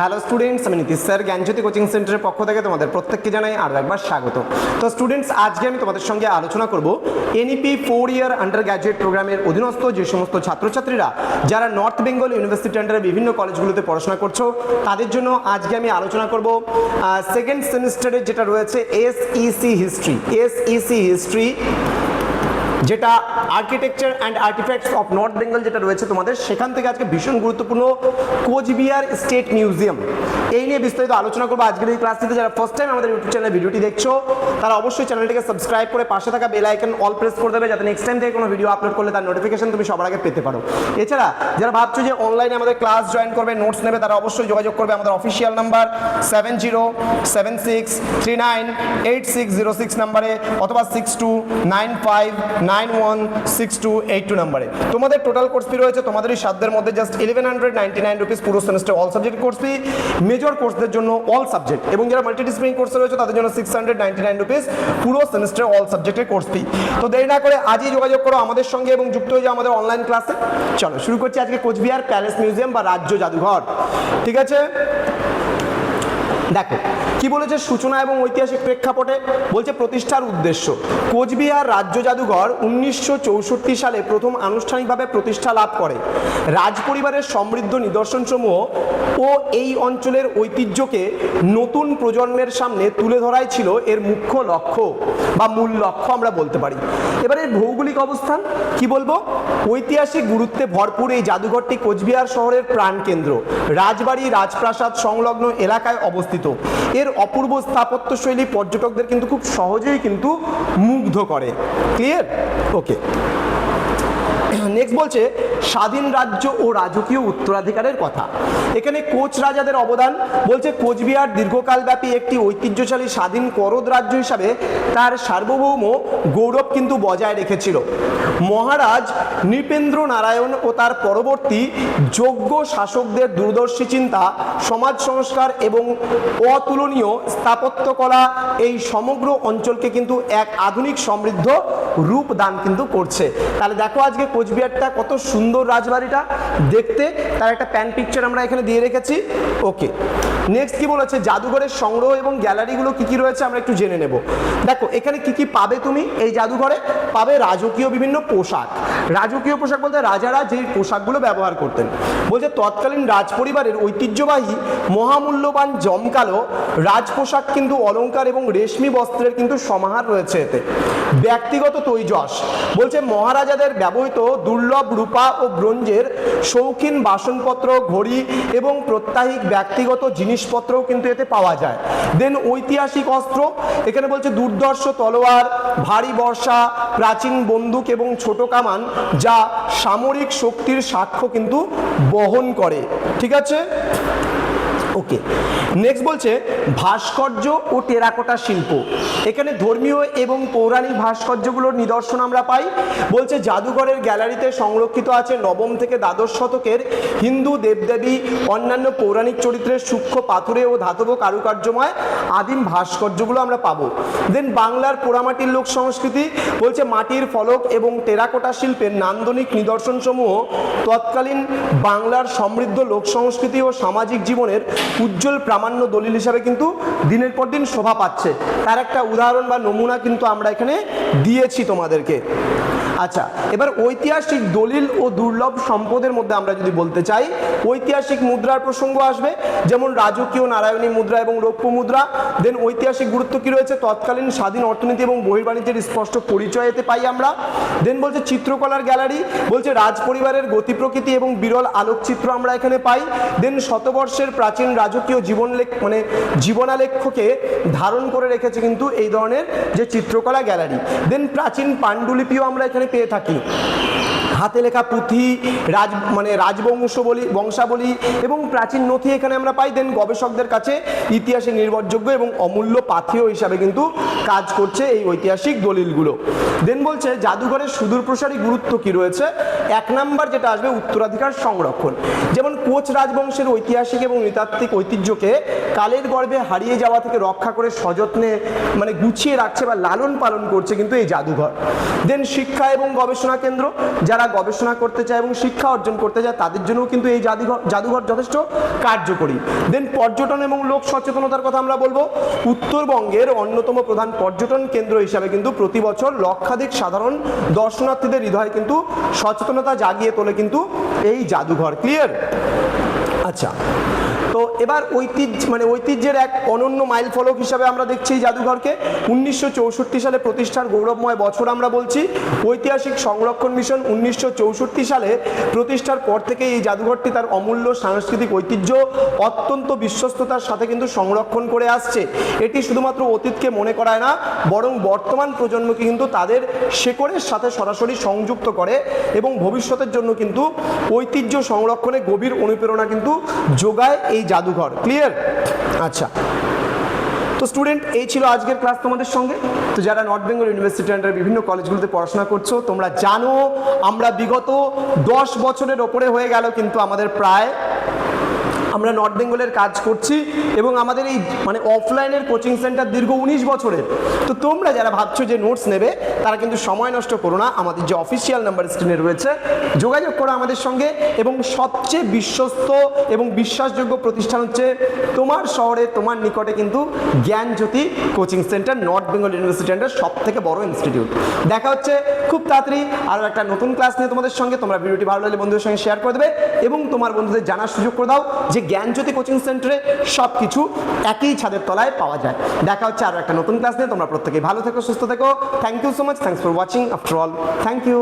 Hello students, আমি Nitish sir জ্ঞানজ্যোতি coaching সেন্টারের পক্ষ থেকে তোমাদের প্রত্যেককে জানাই আরও একবার স্বাগত। তো স্টুডেন্টস, আজকে আমি তোমাদের সঙ্গে আলোচনা করব এনইপি 4 ইয়ার আন্ডার গ্র্যাজুয়েট প্রোগ্রামের অধীনস্থ যে সমস্ত ছাত্রছাত্রীরা যারা নর্থ বেঙ্গল ইউনিভার্সিটি আন্ডারে বিভিন্ন কলেজগুলোতে পড়াশোনা করছো তাদের জন্য আজকে আমি আলোচনা করব সেকেন্ড সেমিস্টারের যেটা রয়েছে এসইসি হিস্ট্রি, যেটা architecture and artefacts of north Bengal যেটা রয়েছে তোমাদের, সেখান থেকে আজকে ভীষণ গুরুত্বপূর্ণ কোচবিহার স্টেট মিউজিয়াম এই নিয়ে বিস্তারিত আলোচনা করবো আজকের এই ক্লাসটিতে। যারা ফার্স্ট টাইম আমাদের ইউটিউব চ্যানেলে ভিডিওটি দেখছো তারা অবশ্যই চ্যানেলটিকে সাবস্ক্রাইব করে পাশে থাকা বেল আইকন অল প্রেস করে দেবে, যাতে নেক্সট টাইম থেকে কোনো ভিডিও আপলোড করলে তার নোটিফিকেশন তুমি সবার আগে পেতে পারো। এছাড়া যারা ভাবছো যে অনলাইনে আমাদের ক্লাস জয়েন করবে, নোটস নেবে, তারা অবশ্যই যোগাযোগ করবে আমাদের অফিসিয়াল নাম্বার 7076398606 নাম্বারে অথবা 6295916282 নাম্বারে। তোমাদের টোটাল কোর্স ফি রয়েছে তোমাদেরই সাধ্যের মধ্যে জাস্ট 1199 রুপিস পুরো semester all subject course fee, major কোর্সদের জন্য অল সাবজেক্ট, এবং যারা মাল্টিডিসিপ্লিন কোর্সে রয়েছে তাদের জন্য 699 রুপিস পুরো সেমিস্টার অল সাবজেক্টের কোর্স ফি। তো দেরি না করে আজই যোগাযোগ করো আমাদের সঙ্গে এবং যুক্ত হয়ে যাও আমাদের অনলাইন ক্লাসে। চলো শুরু করছি আজকে কোচবিহার প্যালেস মিউজিয়াম বা রাজ্য জাদুঘর। ঠিক আছে, দেখো কি বলেছে সূচনা এবং ঐতিহাসিক প্রেক্ষাপটে। বলছে প্রতিষ্ঠার উদ্দেশ্য, কোচবিহার রাজ্য জাদুঘর 1964 সালে প্রথম আনুষ্ঠানিকভাবে প্রতিষ্ঠা লাভ করে। রাজ পরিবারের সমৃদ্ধ নিদর্শনসমূহ ও এই অঞ্চলের ঐতিহ্যকে নতুন প্রজন্মের সামনে তুলে ধরাই ছিল এর মুখ্য লক্ষ্য বা মূল লক্ষ্য আমরা বলতে পারি। এবারে ভৌগোলিক অবস্থান কি বলবো, ঐতিহাসিক গুরুত্বে ভরপুর এই জাদুঘরটি কোচবিহার শহরের প্রাণকেন্দ্র, রাজবাড়ি রাজপ্রাসাদ সংলগ্ন এলাকায় অবস্থিত। এর অপূর্ব স্থাপত্যশৈলী পর্যটকদের কিন্তু খুব সহজেই কিন্তু মুগ্ধ করে। ক্লিয়ার? ওকে, নেক্সট বলছে স্বাধীন রাজ্য ও রাজকীয় উত্তরাধিকারের কথা। এখানে কোচ রাজাদের অবদান। বলছে কোচবিহার দীর্ঘকালব্যাপী একটি ঐতিহ্যশালী স্বাধীন করদ রাজ্য হিসাবে তার সার্বভৌম গৌরব কিন্তু বজায় রেখেছিল। মহারাজ নৃপেন্দ্র নারায়ণ ও তার পরবর্তী যোগ্য শাসকদের দূরদর্শী চিন্তা, সমাজ সংস্কার এবং অতুলনীয় স্থাপত্যকলা এই সমগ্র অঞ্চলকে কিন্তু এক আধুনিক সমৃদ্ধ রূপ দান কিন্তু করছে। তাহলে দেখো আজকে কোচবিহারটা কত সুন্দর রাজবাড়িটা দেখতে, তার একটা প্যান পিকচার আমরা এখানে দিয়ে রেখেছি। ওকে, নেক্সট কি বলেছে, জাদুঘরের সংগ্রহ এবং গ্যালারিগুলো কি কি রয়েছে আমরা একটু জেনে নেব। দেখো এখানে কি কি পাবে তুমি এই জাদুঘরে, পাবে রাজকীয় বিভিন্ন পোশাক। রাজকীয় পোশাক বলতে রাজারা যেই পোশাকগুলো ব্যবহার করতেন। বলছে তৎকালীন রাজ পরিবারের ঐতিহ্যবাহী মহামূল্যবান জমকালো রাজ পোশাক কিন্তু অলংকার এবং রেশমি বস্ত্রের কিন্তু সমাহার রয়েছে এতে। ব্যক্তিগত তৈজস, বলছে মহারাজাদের ব্যবহৃত দুর্লভ রূপা ও ব্রোঞ্জের শৌখিন বাসনপত্র, ঘড়ি এবং প্রত্যাহিক ব্যক্তিগত জিনিসপত্রও কিন্তু এতে পাওয়া যায়। দেন ঐতিহাসিক অস্ত্র, এখানে বলছে দুর্ধর্ষ তলোয়ার, ভারী বর্ষা, প্রাচীন বন্দুক এবং ছোট কামান, যা সামরিক শক্তির সাক্ষ্য কিন্তু বহন করে। ঠিক আছে, ওকে। নেক্সট বলছে ভাস্কর্য ও টেরাকোটা শিল্প। এখানে ধর্মীয় এবং পৌরাণিক ভাস্কর্যগুলোর নিদর্শন আমরা পাই। বলছে জাদুঘরের গ্যালারিতে সংরক্ষিত আছে নবম থেকে দ্বাদশ শতকের হিন্দু দেবদেবী, অন্যান্য পৌরাণিক চরিত্রের সূক্ষ্ম পাথুরে ও ধাতব কারুকার্যময় আদিম ভাস্কর্যগুলো আমরা পাবো। দেন বাংলার পোড়ামাটির লোক সংস্কৃতি। বলছে মাটির ফলক এবং টেরাকোটা শিল্পের নান্দনিক নিদর্শনসমূহ তৎকালীন বাংলার সমৃদ্ধ লোক সংস্কৃতি ও সামাজিক জীবনের উজ্জ্বল প্রামাণ্য দলিল হিসাবে কিন্তু দিনের পর দিন শোভা পাচ্ছে। তার একটা উদাহরণ বা নমুনা কিন্তু আমরা এখানে দিয়েছি তোমাদেরকে। আচ্ছা, এবার ঐতিহাসিক দলিল ও দুর্লভ সম্পদের মধ্যে আমরা যদি বলতে চাই, ঐতিহাসিক মুদ্রার প্রসঙ্গ আসবে, যেমন রাজকীয় নারায়ণী মুদ্রা এবং রৌপ্য মুদ্রা। দেন ঐতিহাসিক গুরুত্ব কি রয়েছে, তৎকালীন স্বাধীন অর্থনীতি এবং বহির্বাণিজ্যের স্পষ্ট পরিচয় এতে পাই আমরা। দেন বলছে চিত্রকলার গ্যালারি, বলছে রাজ পরিবারের গতি প্রকৃতি এবং বিরল আলোকচিত্র আমরা এখানে পাই। দেন শতবর্ষের প্রাচীন রাজকীয় জীবনালেখ্যকে ধারণ করে রেখেছে কিন্তু এই ধরনের যে চিত্রকলা গ্যালারি। দেন প্রাচীন পাণ্ডুলিপিও আমরা এখানে পেয়ে থাকি, হাতে লেখা পুঁথি, বংশাবলী এবং প্রাচীন নথি এখানে আমরা পাই। দেন গবেষকদের কাছে ইতিহাসে নির্ভরযোগ্য এবং অমূল্য পাথেয় হিসাবে কিন্তু কাজ করছে এই ঐতিহাসিক দলিলগুলো। দেন বলছে জাদুঘরের সুদূরপ্রসারী গুরুত্ব কি রয়েছে। এক নাম্বার যেটা আসবে উত্তরাধিকার সংরক্ষণ। যেমন কোচ রাজবংশের ঐতিহাসিক এবং নৃতাত্ত্বিক ঐতিহ্যকে কালের গর্ভে হারিয়ে যাওয়া থেকে রক্ষা করে সযত্নে গুছিয়ে রাখছে বা লালন পালন করছে কিন্তু এই জাদুঘর। দেন শিক্ষা এবং গবেষণা কেন্দ্র, যারা গবেষণা করতে চায় এবং শিক্ষা অর্জন করতে চায় তাদের জন্য কিন্তু এই জাদুঘর যথেষ্ট কার্যকরী। দেন পর্যটন এবং লোক সচেতনতার কথা আমরা বলবো। উত্তরবঙ্গের অন্যতম প্রধান পর্যটন কেন্দ্র হিসাবে কিন্তু প্রতি বছর লক্ষাধিক সাধারণ দর্শনার্থীদের হৃদয়ে কিন্তু সচেতনতা জাগিয়ে তোলে কিন্তু এই জাদুঘর। ক্লিয়ার? আচ্ছা, তো এবার ঐতিহ্যের এক অনন্য মাইল ফলক হিসাবে আমরা দেখছি এই জাদুঘরকে। 1964 সালে প্রতিষ্ঠার গৌরবময় বছর আমরা বলছি। ঐতিহাসিক সংরক্ষণ মিশন 1964 সালে প্রতিষ্ঠার পর থেকে এই জাদুঘরটি তার অমূল্য সাংস্কৃতিক ঐতিহ্য অত্যন্ত বিশ্বস্ততার সাথে কিন্তু সংরক্ষণ করে আসছে। এটি শুধুমাত্র অতীতকে মনে করায় না, বরং বর্তমান প্রজন্মকে কিন্তু তাদের শেকড়ের সাথে সরাসরি সংযুক্ত করে এবং ভবিষ্যতের জন্য কিন্তু ঐতিহ্য সংরক্ষণে গভীর অনুপ্রেরণা কিন্তু যোগায় এই জাদুঘর। ক্লিয়ার? আচ্ছা, তো স্টুডেন্ট, এই ছিল আজকের ক্লাস তোমাদের সঙ্গে। তো যারা নর্থ বেঙ্গল ইউনিভার্সিটি আন্ডার বিভিন্ন কলেজগুলোতে পড়াশোনা করছো, তোমরা জানো আমরা বিগত 10 বছরের ওপরে হয়ে গেল কিন্তু আমাদের প্রায় আমরা নর্থ বেঙ্গলের কাজ করছি এবং আমাদের এই অফলাইনের কোচিং সেন্টার দীর্ঘ 19 বছরের। তো তোমরা যারা ভাবছো যে নোটস নেবে তারা কিন্তু সময় নষ্ট করো না, আমাদের যে অফিসিয়াল নাম্বার স্ক্রিনে রয়েছে যোগাযোগ করো আমাদের সঙ্গে। এবং সবচেয়ে বিশ্বস্ত এবং বিশ্বাসযোগ্য প্রতিষ্ঠান হচ্ছে তোমার শহরে তোমার নিকটে কিন্তু Gyanjyoti coaching centre, North Bengal University under সব থেকে বড় ইনস্টিটিউট। দেখা হচ্ছে খুব তাড়াতাড়ি আরও একটা নতুন ক্লাস নিয়ে তোমাদের সঙ্গে। তোমরা ভিডিওটি ভালো লাগলে বন্ধুদের সঙ্গে শেয়ার করে দেবে এবং তোমার বন্ধুদের জানার সুযোগ করে দাও যে জ্ঞানজ্যোতি কোচিং সেন্টারে সব কিছু একই ছাদের তলায় পাওয়া যায়। দেখা হচ্ছে আরও একটা নতুন ক্লাস নিয়ে। তোমরা প্রত্যেকেই ভালো থেকো, সুস্থ থেকো। Thank you so much. Thanks for watching. After all, thank you.